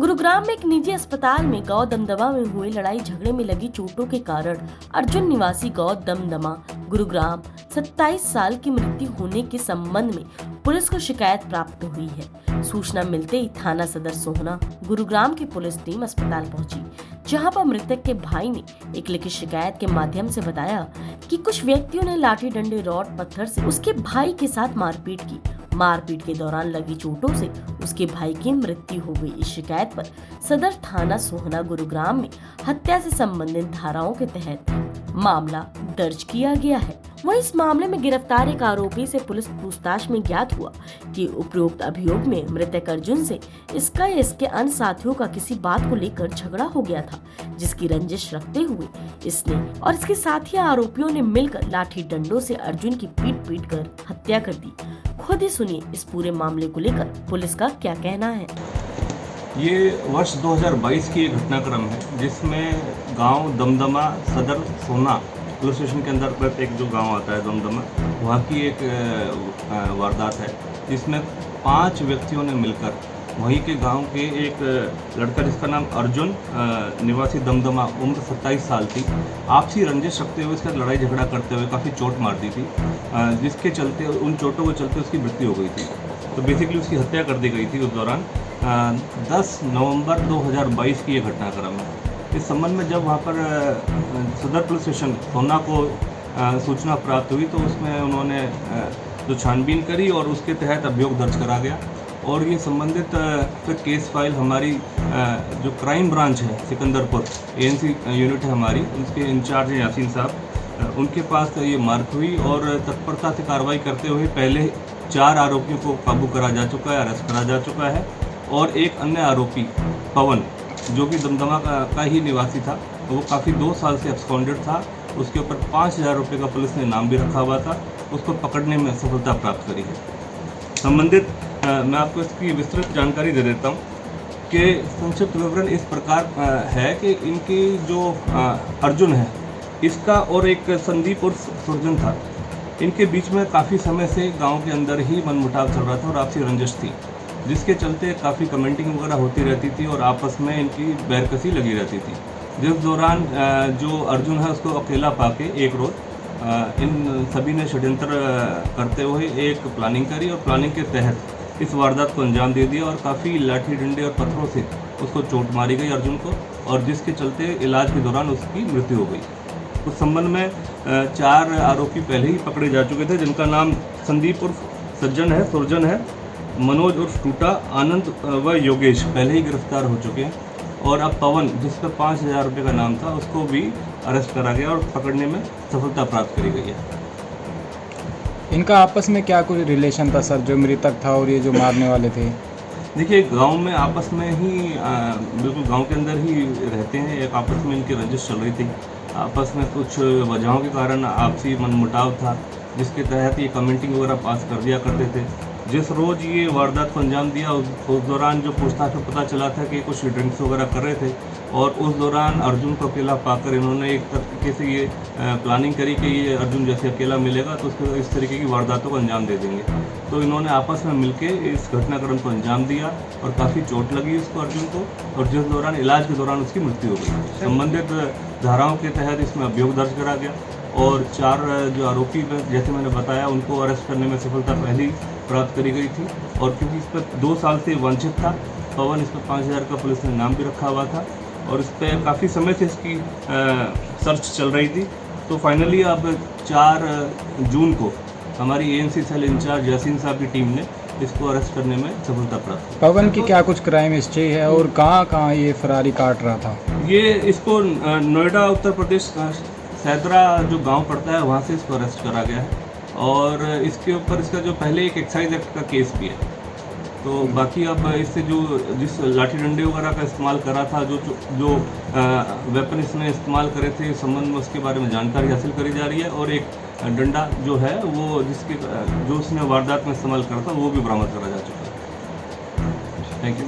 गुरुग्राम में एक निजी अस्पताल में गांव दमदमा में हुए लड़ाई झगड़े में लगी चोटों के कारण अर्जुन निवासी गांव दमदमा गुरुग्राम 27 साल की मृत्यु होने के संबंध में पुलिस को शिकायत प्राप्त हुई है। सूचना मिलते ही थाना सदर सोहना गुरुग्राम की पुलिस टीम अस्पताल पहुंची, जहां पर मृतक के भाई ने एक लिखित शिकायत के माध्यम से बताया कि कुछ व्यक्तियों ने लाठी डंडे रॉड पत्थर से उसके भाई के साथ मारपीट की। मारपीट के दौरान लगी चोटों से उसके भाई की मृत्यु हो गई। इस शिकायत पर सदर थाना सोहना गुरुग्राम में हत्या से संबंधित धाराओं के तहत मामला दर्ज किया गया है। वहीं इस मामले में गिरफ्तार एक आरोपी से पुलिस पूछताछ में ज्ञात हुआ कि उपरोक्त अभियोग में मृतक अर्जुन से इसका या इसके अन्य साथियों का किसी बात को लेकर झगड़ा हो गया था, जिसकी रंजिश रखते हुए इसने और इसके साथी आरोपियों ने मिलकर लाठी डंडों से अर्जुन की पीट कर हत्या कर दी। खुद ही सुनिए इस पूरे मामले को लेकर पुलिस का क्या कहना है। ये वर्ष 2022 की एक घटनाक्रम है, जिसमें गांव दमदमा सदर सोना पुलिस स्टेशन के अंतर्गत एक जो गांव आता है दमदमा, वहाँ की एक वारदात है, जिसमें 5 व्यक्तियों ने मिलकर वहीं के गांव के एक लड़का जिसका नाम अर्जुन निवासी दमदमा उम्र 27 साल थी, आपसी रंजिश रखते हुए इसका लड़ाई झगड़ा करते हुए काफ़ी चोट मार दी थी, जिसके चलते उन चोटों के चलते उसकी मृत्यु हो गई थी। तो बेसिकली उसकी हत्या कर दी गई थी उस दौरान। 10 नवंबर 2022 की ये घटनाक्रम है। इस संबंध में जब वहाँ पर सदर पुलिस स्टेशन सोना को सूचना प्राप्त हुई, तो उसमें उन्होंने जो छानबीन करी और उसके तहत अभियोग दर्ज करा गया और ये संबंधित फिर केस फाइल हमारी जो क्राइम ब्रांच है सिकंदरपुर एएनसी यूनिट है हमारी, उसके इंचार्ज हैं यासीन साहब, उनके पास ये मार्क हुई और तत्परता से कार्रवाई करते हुए पहले 4 आरोपियों को काबू करा जा चुका है, अरेस्ट करा जा चुका है और एक अन्य आरोपी पवन जो कि दमदमा का ही निवासी था, वो काफ़ी 2 साल से एब्सकॉन्डेड था। उसके ऊपर 5,000 रुपये का पुलिस ने इनाम भी रखा हुआ था, उसको पकड़ने में सफलता प्राप्त करी है। संबंधित मैं आपको इसकी विस्तृत जानकारी दे देता हूँ कि संक्षिप्त विवरण इस प्रकार है कि इनकी जो अर्जुन है, इसका और एक संदीप उर्फ सुरजन था, इनके बीच में काफ़ी समय से गांव के अंदर ही मनमुटाव चल रहा था और आपसी रंजिश थी, जिसके चलते काफ़ी कमेंटिंग वगैरह होती रहती थी और आपस में इनकी बैरकसी लगी रहती थी। जिस दौरान जो अर्जुन है उसको अकेला पाके एक रोज़ इन सभी ने षड्यंत्र करते हुए एक प्लानिंग करी और प्लानिंग के तहत इस वारदात को अंजाम दे दिया और काफ़ी लाठी डंडे और पत्थरों से उसको चोट मारी गई अर्जुन को, और जिसके चलते इलाज के दौरान उसकी मृत्यु हो गई। उस संबंध में 4 आरोपी पहले ही पकड़े जा चुके थे, जिनका नाम संदीप उर्फ सज्जन है, सुरजन है, मनोज उर्फ टूटा, आनंद व योगेश पहले ही गिरफ्तार हो चुके हैं और अब पवन जिस पर 5,000 रुपये का नाम था उसको भी अरेस्ट करा गया और पकड़ने में सफलता प्राप्त करी गई है। इनका आपस में क्या कोई रिलेशन था सर, जो मृतक था और ये जो मारने वाले थे? देखिए, गांव में आपस में ही बिल्कुल गांव के अंदर ही रहते हैं, एक आपस में इनकी रंजिश चल रही थी, आपस में कुछ वजहों के कारण आपसी मनमुटाव था, जिसके तहत ये कमेंटिंग वगैरह पास कर दिया करते थे। जिस रोज़ ये वारदात को अंजाम दिया उस दौरान जो पूछताछ में पता चला था कि कुछ ड्रिंक्स वगैरह कर रहे थे और उस दौरान अर्जुन को अकेला पाकर इन्होंने एक तरीके से ये प्लानिंग करी कि ये अर्जुन जैसे अकेला मिलेगा तो उसको इस तरीके की वारदातों को अंजाम दे देंगे। तो इन्होंने आपस में मिलके इस घटनाक्रम को अंजाम दिया और काफ़ी चोट लगी उसको अर्जुन को, और जिस दौरान इलाज के दौरान उसकी मृत्यु हो गई। संबंधित धाराओं के तहत इसमें अभियोग दर्ज करा गया और 4 जो आरोपी जैसे मैंने बताया उनको अरेस्ट करने में सफलता पहले ही प्राप्त करी गई थी, और क्योंकि इस पर 2 साल से वंचित था पवन, इस पर 5,000 का पुलिस ने इनाम भी रखा हुआ था और इस पर काफ़ी समय से इसकी सर्च चल रही थी। तो फाइनली अब 4 जून को हमारी एएनसी सेल इंचार्ज यासीन साहब की टीम ने इसको अरेस्ट करने में सफलता प्राप्त की। पवन की क्या कुछ क्राइम हिस्ट्री है और कहाँ ये फरारी काट रहा था? ये इसको नोएडा उत्तर प्रदेश सैदरा जो गांव पड़ता है वहाँ से इसको अरेस्ट करा गया है और इसके ऊपर इसका जो पहले एक एक्साइज एक्ट का केस भी है। तो बाकी अब इससे जिस लाठी डंडे वगैरह का इस्तेमाल करा था, जो वेपन इसने इस्तेमाल करे थे, इस संबंध में उसके बारे में जानकारी हासिल करी जा रही है और एक डंडा जो है वो जो उसने वारदात में इस्तेमाल करा था वो भी बरामद करा जा चुका है। Thank you.